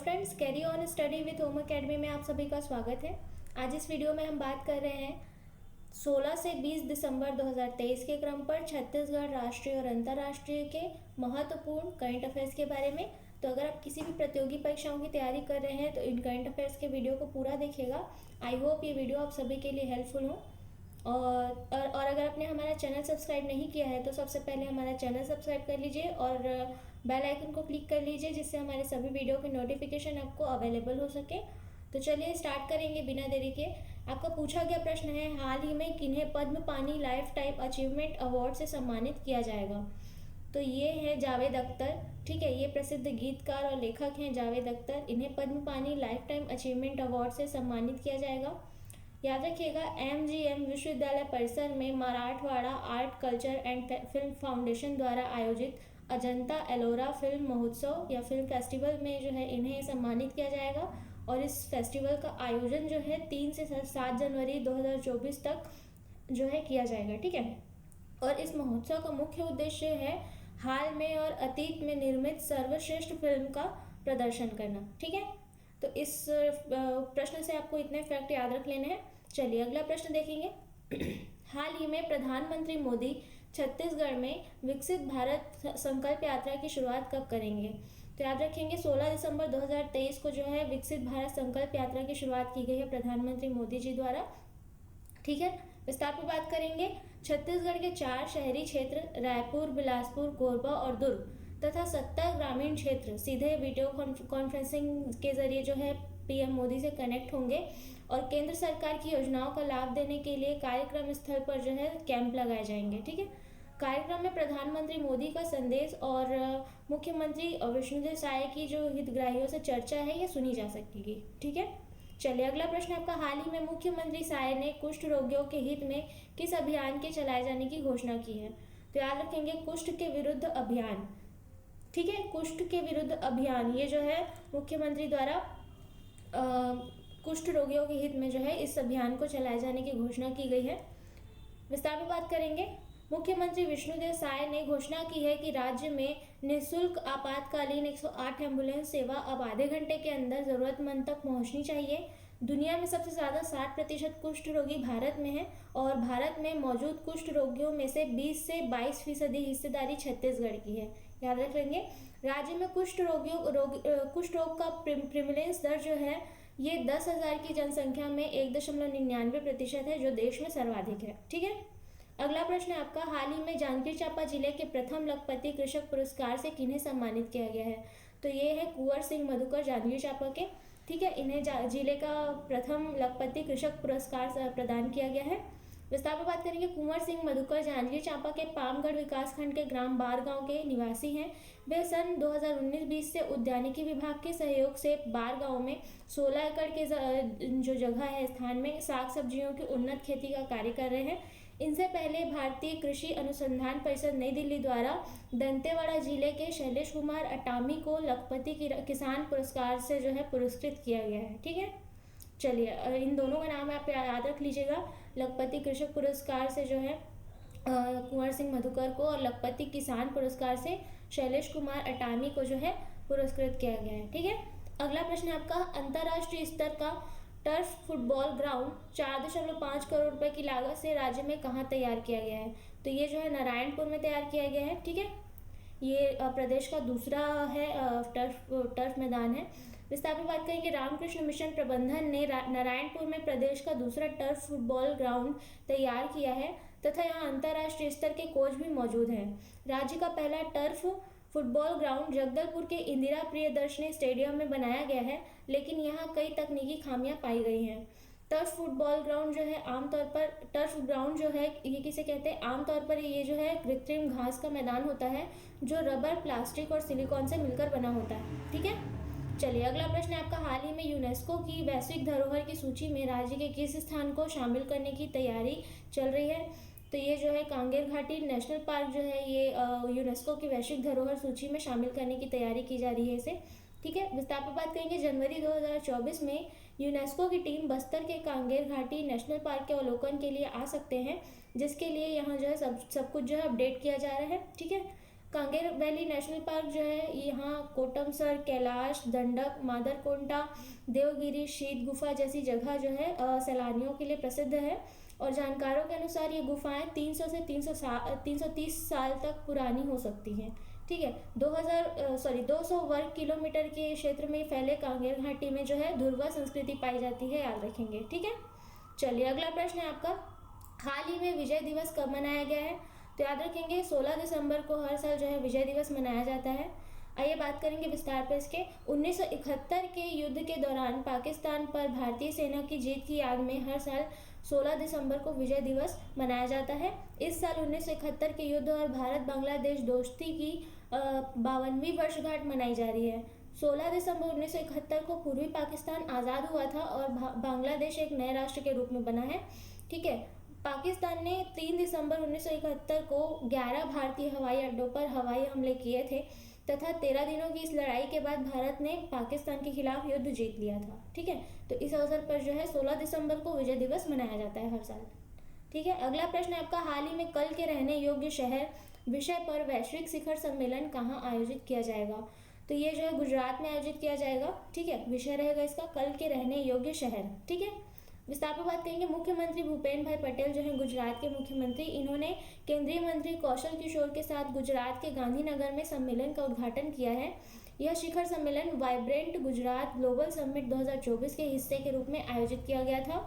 Friends, carry on study with home academy में आप सभी का स्वागत है। आज इस वीडियो में हम बात कर रहे हैं 16 से 20 दिसंबर 2023 के क्रम पर छत्तीसगढ़ राष्ट्रीय और अंतर्राष्ट्रीय के महत्वपूर्ण करंट अफेयर्स के बारे में। तो अगर आप किसी भी प्रतियोगी परीक्षाओं की तैयारी कर रहे हैं तो इन करंट अफेयर्स के वीडियो को पूरा देखिएगा। आई होप ये वीडियो आप सभी के लिए हेल्पफुल हो। और अगर आपने हमारा चैनल सब्सक्राइब नहीं किया है तो सबसे पहले हमारा चैनल सब्सक्राइब कर लीजिए और बेल आइकन को क्लिक कर लीजिए, जिससे हमारे सभी वीडियो के नोटिफिकेशन आपको अवेलेबल हो सके। तो चलिए स्टार्ट करेंगे बिना देरी के। आपका पूछा गया प्रश्न है, हाल ही में किन्हें पद्म पानी लाइफ टाइम अचीवमेंट अवार्ड से सम्मानित किया जाएगा। तो ये है जावेद अख्तर। ठीक है, ये प्रसिद्ध गीतकार और लेखक हैं जावेद अख्तर। इन्हें पद्म पानी लाइफ टाइम अचीवमेंट अवार्ड से सम्मानित किया जाएगा। याद रखिएगा, MGM विश्वविद्यालय परिसर में Marathwada art culture and film foundation द्वारा आयोजित अजंता एलोरा फिल्म महोत्सव या फिल्म फेस्टिवल में जो है इन्हें सम्मानित किया जाएगा। और इस फेस्टिवल का आयोजन जो है 3 से 7 जनवरी 2024 तक जो है किया जाएगा। ठीक है, और इस महोत्सव का मुख्य उद्देश्य है हाल में और अतीत में निर्मित सर्वश्रेष्ठ फिल्म का प्रदर्शन करना। ठीक है, तो इस प्रश्न से आपको इतने फैक्ट याद रख लेने हैं। चलिए अगला प्रश्न देखेंगे। हाल ही में प्रधानमंत्री मोदी छत्तीसगढ़ में विकसित भारत संकल्प यात्रा की शुरुआत कब करेंगे। तो याद रखेंगे 16 दिसंबर 2023 को जो है विकसित भारत संकल्प यात्रा की शुरुआत की गई है प्रधानमंत्री मोदी जी द्वारा। ठीक है, विस्तार पर बात करेंगे। छत्तीसगढ़ के 4 शहरी क्षेत्र रायपुर, बिलासपुर, कोरबा और दुर्ग तथा 70 ग्रामीण क्षेत्र सीधे वीडियो कॉन्फ्रेंसिंग के जरिए जो है PM मोदी से कनेक्ट होंगे और केंद्र सरकार की योजनाओं का लाभ देने के लिए कार्यक्रम स्थल पर जो है कैंप लगाए जाएंगे। ठीक है, कार्यक्रम में प्रधानमंत्री मोदी का संदेश और मुख्यमंत्री विष्णुदेव साय की जो हितग्राहियों से चर्चा है ये सुनी जा सकेगी। ठीक है, चलिए अगला प्रश्न आपका, हाल ही में मुख्यमंत्री साय ने कुष्ठ रोगियों के हित में किस अभियान के चलाए जाने की घोषणा की है। तो याद रखेंगे कुष्ठ के विरुद्ध अभियान। ठीक है, कुष्ठ के विरुद्ध अभियान ये जो है मुख्यमंत्री द्वारा कुष्ठ रोगियों के हित में जो है इस अभियान को चलाए जाने की घोषणा की गई है। विस्तार में बात करेंगे। मुख्यमंत्री विष्णुदेव साय ने घोषणा की है कि राज्य में निःशुल्क आपातकालीन 108 एम्बुलेंस सेवा अब आधे घंटे के अंदर जरूरतमंद तक पहुंचनी चाहिए। दुनिया में सबसे ज़्यादा 60% कुष्ठ रोगी भारत में है और भारत में मौजूद कुष्ठ रोगियों में से 20 से 22% हिस्सेदारी छत्तीसगढ़ की है। याद रखेंगे, राज्य में कुष्ठ रोग का प्रिवलेंस दर जो है ये 10,000 की जनसंख्या में 1.99% है, जो देश में सर्वाधिक है। ठीक है, अगला प्रश्न है आपका, हाल ही में जांजगीर चांपा जिले के प्रथम लखपति कृषक पुरस्कार से किन्हें सम्मानित किया गया है। तो ये है कुंवर सिंह मधुकर जांजगीर चांपा के। ठीक है, इन्हें जिले का प्रथम लखपति कृषक पुरस्कार प्रदान किया गया है। विस्तार पर बात करेंगे। कुंवर सिंह मधुकर जांजगीर चांपा के पामगढ़ विकासखंड के ग्राम बारगांव के निवासी हैं। वे सन 2019-20 से उद्यानिकी विभाग के सहयोग से बारगांव में 16 एकड़ के जो जगह है स्थान में साग सब्जियों की उन्नत खेती का कार्य कर रहे हैं। इनसे पहले भारतीय कृषि अनुसंधान परिषद नई दिल्ली द्वारा दंतेवाड़ा जिले के शैलेश कुमार अटामी को लखपति किसान पुरस्कार से जो है पुरस्कृत किया गया है। ठीक है, चलिए इन दोनों का नाम आप याद रख लीजिएगा। लखपति कृषक पुरस्कार से जो है कुंवर सिंह मधुकर को और लखपति किसान पुरस्कार से शैलेश कुमार अटामी को जो है पुरस्कृत किया गया है। ठीक है, अगला प्रश्न है आपका, अंतर्राष्ट्रीय स्तर का टर्फ फुटबॉल ग्राउंड 4.5 करोड़ रुपए की लागत से राज्य में कहाँ तैयार किया गया है। तो ये जो है नारायणपुर में तैयार किया गया है। ठीक है, ये प्रदेश का दूसरा है टर्फ मैदान है। विस्तार में बात करेंगे। रामकृष्ण मिशन प्रबंधन ने नारायणपुर में प्रदेश का दूसरा टर्फ फुटबॉल ग्राउंड तैयार किया है तथा यहाँ अंतर्राष्ट्रीय स्तर के कोच भी मौजूद हैं। राज्य का पहला टर्फ फुटबॉल ग्राउंड जगदलपुर के इंदिरा प्रियदर्शनी स्टेडियम में बनाया गया है, लेकिन यहाँ कई तकनीकी खामियां पाई गई हैं। टर्फ फुटबॉल ग्राउंड जो है आमतौर पर टर्फ ग्राउंड जो है ये किसे कहते हैं, आमतौर पर ये जो है कृत्रिम घास का मैदान होता है जो रबर, प्लास्टिक और सिलिकॉन से मिलकर बना होता है। ठीक है, चलिए अगला प्रश्न है आपका, हाल ही में यूनेस्को की वैश्विक धरोहर की सूची में राज्य के किस स्थान को शामिल करने की तैयारी चल रही है। तो ये जो है कांगेर घाटी नेशनल पार्क जो है ये यूनेस्को की वैश्विक धरोहर सूची में शामिल करने की तैयारी की जा रही है इसे। ठीक है, विस्तार पर बात करेंगे। जनवरी 2024 में यूनेस्को की टीम बस्तर के कांगेर घाटी नेशनल पार्क के अवलोकन के लिए आ सकते हैं, जिसके लिए यहाँ जो है सब कुछ जो है अपडेट किया जा रहा है। ठीक है, कांगेर वैली नेशनल पार्क जो है यहाँ कोटमसर, कैलाश, दंडक, मादरकोंटा, देवगिरी, शीत गुफा जैसी जगह जो है सैलानियों के लिए प्रसिद्ध है। और जानकारों के अनुसार ये गुफाएं 300 से 330 साल तक पुरानी हो सकती हैं। ठीक है, 200 वर्ग किलोमीटर के क्षेत्र में फैले कांगेर घाटी में जो है ध्रुवा संस्कृति पाई जाती है, याद रखेंगे। ठीक है, चलिए अगला प्रश्न है आपका, हाल ही में विजय दिवस कब मनाया गया है? तो याद रखेंगे 16 दिसंबर को हर साल जो है विजय दिवस मनाया जाता है। आइए बात करेंगे विस्तार पर इसके। 1971 के युद्ध के दौरान पाकिस्तान पर भारतीय सेना की जीत की याद में हर साल 16 दिसंबर को विजय दिवस मनाया जाता है। इस साल 1971 के युद्ध और भारत बांग्लादेश दोस्ती की 52वीं वर्षगांठ मनाई जा रही है। 16 दिसंबर 1971 को पूर्वी पाकिस्तान आज़ाद हुआ था और बांग्लादेश एक नए राष्ट्र के रूप में बना है। ठीक है, पाकिस्तान ने 3 दिसंबर 1971 को 11 भारतीय हवाई अड्डों पर हवाई हमले किए थे तथा 13 दिनों की इस लड़ाई के बाद भारत ने पाकिस्तान के खिलाफ युद्ध जीत लिया था। ठीक है, तो इस अवसर पर जो है 16 दिसंबर को विजय दिवस मनाया जाता है हर साल। ठीक है, अगला प्रश्न है आपका, हाल ही में कल के रहने योग्य शहर विषय पर वैश्विक शिखर सम्मेलन कहाँ आयोजित किया जाएगा? तो ये जो है गुजरात में आयोजित किया जाएगा। ठीक है, विषय रहेगा इसका कल के रहने योग्य शहर। ठीक है, विस्तार पर बात करेंगे। मुख्यमंत्री भूपेन्द्र भाई पटेल जो है गुजरात के मुख्यमंत्री, इन्होंने केंद्रीय मंत्री कौशल किशोर के साथ गुजरात के गांधीनगर में सम्मेलन का उद्घाटन किया है। यह शिखर सम्मेलन वाइब्रेंट गुजरात ग्लोबल समिट 2024 के हिस्से के रूप में आयोजित किया गया था।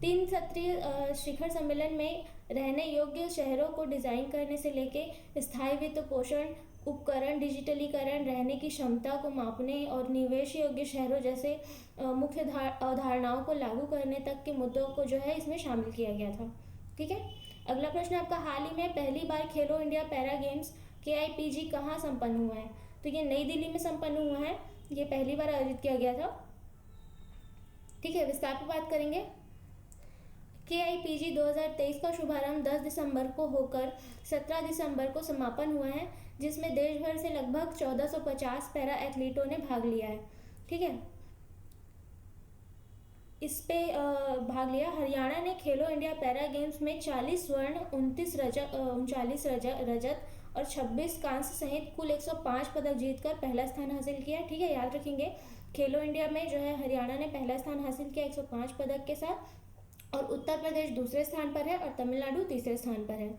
3 सत्रीय शिखर सम्मेलन में रहने योग्य शहरों को डिजाइन करने से लेके स्थायी वित्त पोषण, उपकरण, डिजिटलीकरण, रहने की क्षमता को मापने और निवेश योग्य शहरों जैसे मुख्य अवधारणाओं को लागू करने तक के मुद्दों को जो है इसमें शामिल किया गया था। ठीक है, अगला प्रश्न आपका, हाल ही में पहली बार खेलो इंडिया पैरा गेम्स KIPG कहाँ संपन्न हुआ है? तो ये नई दिल्ली में संपन्न हुआ है, ये पहली बार आयोजित किया गया था। ठीक है, विस्तार पर बात करेंगे। KIPG 2023 का शुभारंभ 10 दिसंबर को होकर 17 दिसंबर को समापन हुआ है, जिसमें देश भर से लगभग 1450 पैरा एथलीटों ने भाग लिया है। ठीक है, इस पे भाग लिया। हरियाणा ने खेलो इंडिया पैरा गेम्स में 40 स्वर्ण, 39 रजत और 26 कांस्य सहित कुल 105 पदक जीतकर पहला स्थान हासिल किया। ठीक है, याद रखेंगे खेलो इंडिया में जो है हरियाणा ने पहला स्थान हासिल किया 105 पदक के साथ, और उत्तर प्रदेश दूसरे स्थान पर है और तमिलनाडु तीसरे स्थान पर है।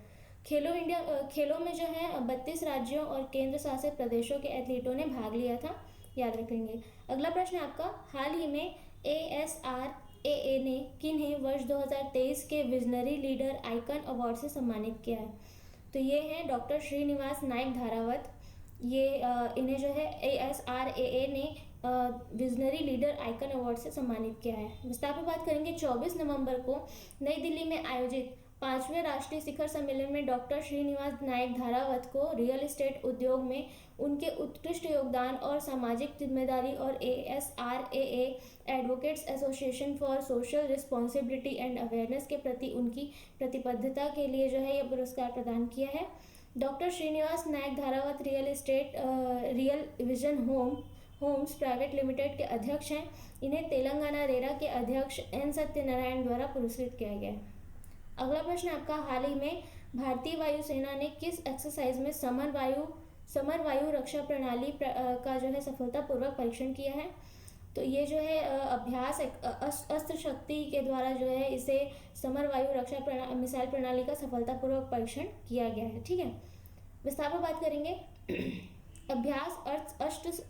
खेलों में जो है 32 राज्यों और केंद्र शासित प्रदेशों के एथलीटों ने भाग लिया था, याद रखेंगे। अगला प्रश्न है आपका, हाल ही में ASRAA ने किन्हें वर्ष 2023 के विजनरी लीडर आइकन अवार्ड से सम्मानित किया है? तो ये हैं डॉक्टर श्रीनिवास नाइक धारावत। ये इन्हें जो है ASRAA ने विजनरी लीडर आइकन अवार्ड से सम्मानित किया है। विस्तार पर बात करेंगे। 24 नवंबर को नई दिल्ली में आयोजित 5वें राष्ट्रीय शिखर सम्मेलन में डॉक्टर श्रीनिवास नाइक धारावत को रियल एस्टेट उद्योग में उनके उत्कृष्ट योगदान और सामाजिक जिम्मेदारी और ASRAA advocates association for social responsibility and awareness के प्रति उनकी प्रतिबद्धता के लिए जो है यह पुरस्कार प्रदान किया है। Doctor Srinivas Naik Dharavat Real Vision Homes Private Limited के अध्यक्ष हैं। इन्हें तेलंगाना रेरा के अध्यक्ष N सत्यनारायण द्वारा पुरस्कृत किया गया है। अगला प्रश्न आपका, हाल ही में भारतीय वायुसेना ने किस एक्सरसाइज में समर वायु रक्षा प्रणाली का जो है सफलतापूर्वक परीक्षण किया है? तो ये जो है अभ्यास अस्त्र शक्ति के द्वारा जो है इसे समर वायु रक्षा मिसाइल प्रणाली का सफलतापूर्वक परीक्षण किया गया है। ठीक है, विस्तार पर बात करेंगे। अभ्यास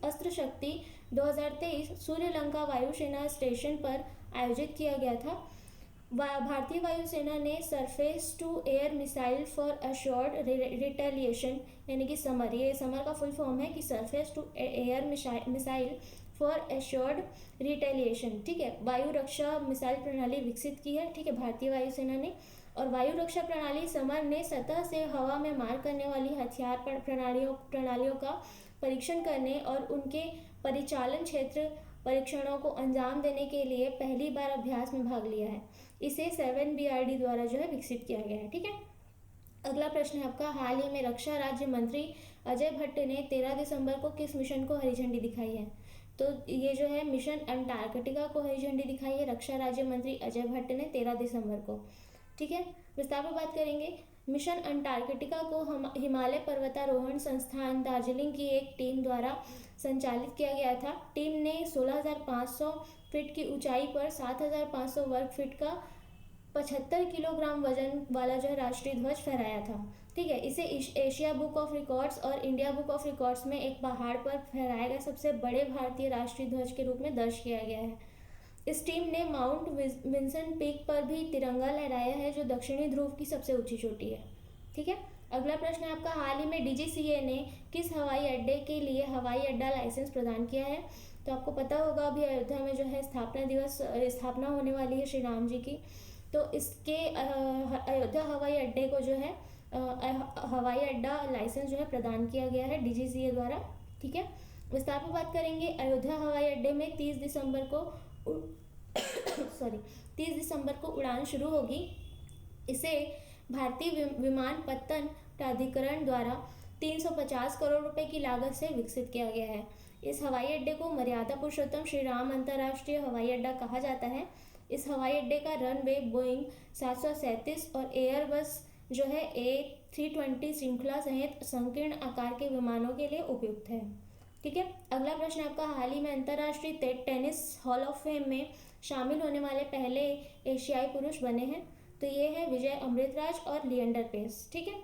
अस्त्र शक्ति 2023 सूर्यलंका वायुसेना स्टेशन पर आयोजित किया गया था। भारतीय वायुसेना ने surface to air missile for assured retaliation यानी कि समर, ये समर का फुल फॉर्म है कि surface to air missile for assured retaliation, ठीक है, वायु रक्षा मिसाइल प्रणाली विकसित की है। ठीक है, भारतीय वायुसेना ने। और वायु रक्षा प्रणाली समर ने सतह से हवा में मार करने वाली हथियार प्रणालियों का परीक्षण करने और उनके परिचालन क्षेत्र परीक्षणों को अंजाम देने के लिए पहली बार अभ्यास में भाग लिया है। इसे 7BRD द्वारा जो है विकसित किया गया है। ठीक है, अगला प्रश्न है आपका, हाल ही में रक्षा राज्य मंत्री अजय भट्ट ने 13 दिसंबर को किस मिशन को हरी झंडी दिखाई है? तो ये जो है मिशन अंटार्कटिका को हरी झंडी दिखाई है रक्षा राज्य मंत्री अजय भट्ट ने 13 दिसंबर को। ठीक है, विस्तार पर बात करेंगे। मिशन अंटार्कटिका को हिमालय पर्वतारोहण संस्थान दार्जिलिंग की एक टीम द्वारा संचालित किया गया था। टीम ने 16,500 फीट की ऊंचाई पर 7,500 वर्ग फीट का 75 किलोग्राम वजन वाला जो है राष्ट्रीय ध्वज फहराया था। ठीक है, इसे एशिया बुक ऑफ रिकॉर्ड्स और इंडिया बुक ऑफ रिकॉर्ड्स में एक पहाड़ पर फहराए गए सबसे बड़े भारतीय राष्ट्रीय ध्वज के रूप में दर्ज किया गया है। इस टीम ने माउंट विंसन पीक पर भी तिरंगा लहराया है, जो दक्षिणी ध्रुव की सबसे ऊंची चोटी है। ठीक है, अगला प्रश्न है आपका, हाल ही में डीजीसीए ने किस हवाई अड्डे के लिए हवाई अड्डा लाइसेंस प्रदान किया है? तो आपको पता होगा अभी अयोध्या में जो है स्थापना होने वाली है श्री राम जी की, तो इसके अयोध्या हवाई अड्डे को जो है हवाई अड्डा लाइसेंस जो है प्रदान किया गया है डीजीसीए द्वारा। ठीक है, विस्तार पर बात करेंगे। अयोध्या हवाई अड्डे में 30 दिसंबर को 30 दिसंबर को उड़ान शुरू होगी। इसे भारतीय विमानपत्तन प्राधिकरण द्वारा 350 करोड़ रुपए की लागत से विकसित किया गया है। इस हवाई अड्डे को मर्यादा पुरुषोत्तम श्री राम अंतर्राष्ट्रीय हवाई अड्डा कहा जाता है। इस हवाई अड्डे का रनवे बोइंग 737 और एयरबस जो है A320 श्रृंखला सहित संकीर्ण आकार के विमानों के लिए उपयुक्त है। ठीक है, अगला प्रश्न आपका, हाल ही में अंतर्राष्ट्रीय टेनिस हॉल ऑफ फेम में शामिल होने वाले पहले एशियाई पुरुष बने हैं। तो ये है विजय अमृतराज और लिएंडर पेस। ठीक है,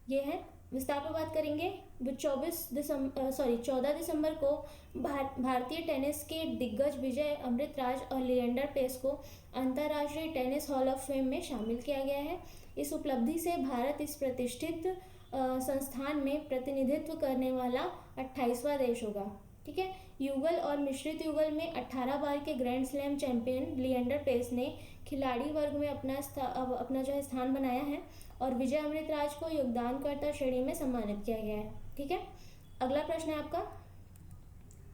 ये है। विस्तार पर बात करेंगे। 14 दिसंबर को भारतीय टेनिस के दिग्गज विजय अमृतराज और लिएंडर पेस को अंतर्राष्ट्रीय टेनिस हॉल ऑफ फेम में शामिल किया गया है। इस उपलब्धि से भारत इस प्रतिष्ठित संस्थान में प्रतिनिधित्व करने वाला 28वां देश होगा। ठीक है, युगल और मिश्रित युगल में 18 बार के grand slam champion Leander Paes ने खिलाड़ी वर्ग में अपना जो है स्थान बनाया है और विजय अमृतराज को योगदानकर्ता श्रेणी में सम्मानित किया गया है। ठीक है, अगला प्रश्न है आपका,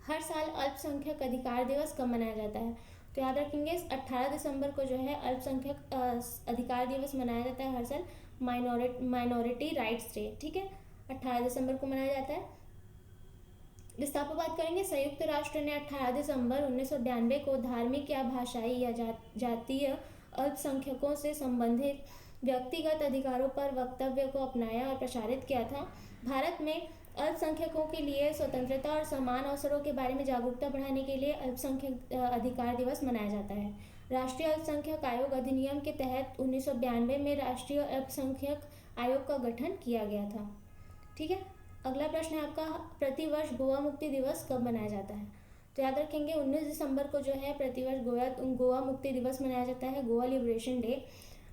हर साल अल्पसंख्यक अधिकार दिवस कब मनाया जाता है? तो याद रखेंगे 18 दिसंबर को जो है अल्पसंख्यक अधिकार दिवस मनाया जाता है हर साल, माइनॉरिटी राइट्स डे। ठीक है, 18 दिसंबर को मनाया जाता है। विस्तार पर बात करेंगे। संयुक्त राष्ट्र ने 18 दिसंबर 1992 को धार्मिक या भाषाई या जातीय अल्पसंख्यकों से संबंधित व्यक्तिगत अधिकारों पर वक्तव्य को अपनाया और प्रसारित किया था। भारत में अल्पसंख्यकों के लिए स्वतंत्रता और समान अवसरों के बारे में जागरूकता बढ़ाने के लिए अल्पसंख्यक अधिकार दिवस मनाया जाता है। राष्ट्रीय अल्पसंख्यक आयोग अधिनियम के तहत 1992 में राष्ट्रीय अल्पसंख्यक आयोग का गठन किया गया था। ठीक है, अगला प्रश्न है आपका, प्रतिवर्ष गोवा मुक्ति दिवस कब मनाया जाता है? तो याद रखेंगे 19 दिसंबर को जो है प्रतिवर्ष गोवा मुक्ति दिवस मनाया जाता है, गोवा लिबरेशन डे।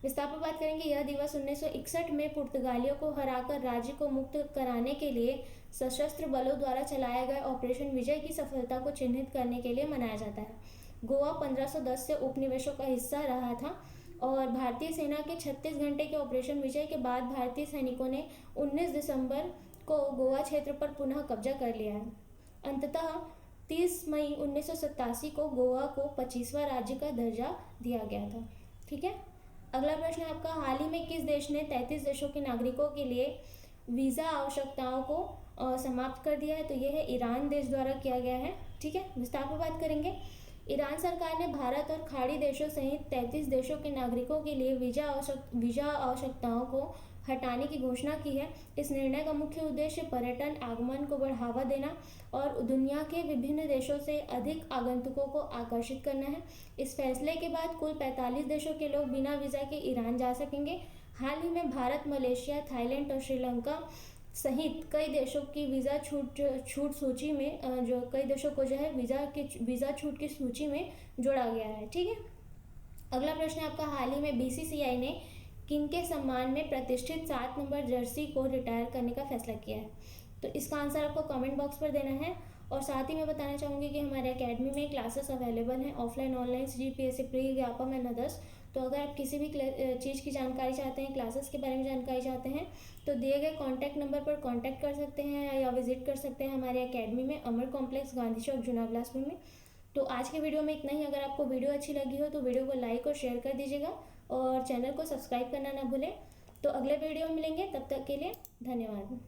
विस्तार पर बात करेंगे। यह दिवस 1961 में पुर्तगालियों को हराकर राज्य को मुक्त कराने के लिए सशस्त्र बलों द्वारा चलाए गए ऑपरेशन विजय की सफलता को चिन्हित करने के लिए मनाया जाता है। गोवा 1510 से उपनिवेशों का हिस्सा रहा था और भारतीय सेना के 36 घंटे के ऑपरेशन विजय के बाद भारतीय सैनिकों ने 19 दिसंबर को गोवा क्षेत्र पर पुनः कब्जा कर लिया है। अंततः 30 मई 1987 को गोवा को 25वां राज्य का दर्जा दिया गया था। ठीक है, अगला प्रश्न है आपका, हाल ही में किस देश ने 33 देशों के नागरिकों के लिए वीज़ा आवश्यकताओं को समाप्त कर दिया है? तो यह है ईरान देश द्वारा किया गया है। ठीक है, विस्तार पर बात करेंगे। ईरान सरकार ने भारत और खाड़ी देशों सहित 33 देशों के नागरिकों के लिए वीज़ा आवश्यकताओं को हटाने की घोषणा की है। इस निर्णय का मुख्य उद्देश्य पर्यटन आगमन को बढ़ावा देना और दुनिया के विभिन्न देशों से अधिक आगंतुकों को आकर्षित करना है। इस फैसले के बाद कुल 45 देशों के लोग बिना वीज़ा के ईरान जा सकेंगे। हाल ही में भारत, मलेशिया, थाईलैंड और श्रीलंका सहित कई देशों की वीज़ा छूट सूची में जो कई देशों को जो है वीज़ा छूट की सूची में जोड़ा गया है। ठीक है, अगला प्रश्न है आपका, हाल ही में बीसीसीआई ने किनके सम्मान में प्रतिष्ठित 7 नंबर जर्सी को रिटायर करने का फैसला किया है? तो इसका आंसर आपको कमेंट बॉक्स पर देना है। और साथ ही मैं बताना चाहूँगी कि हमारे एकेडमी में क्लासेस अवेलेबल हैं, offline, online, GPSC, pre, Vyapam and others. तो अगर आप किसी भी चीज़ की जानकारी चाहते हैं, क्लासेस के बारे में जानकारी चाहते हैं, तो दिए गए कॉन्टैक्ट नंबर पर कॉन्टैक्ट कर सकते हैं या विजिट कर सकते हैं हमारे एकेडमी में, अमर कॉम्प्लेक्स, गांधी चौक, जुना बिलासपुर में। तो आज के वीडियो में इतना ही। अगर आपको वीडियो अच्छी लगी हो तो वीडियो को लाइक और शेयर कर दीजिएगा और चैनल को सब्सक्राइब करना ना भूलें। तो अगले वीडियो में मिलेंगे, तब तक के लिए धन्यवाद।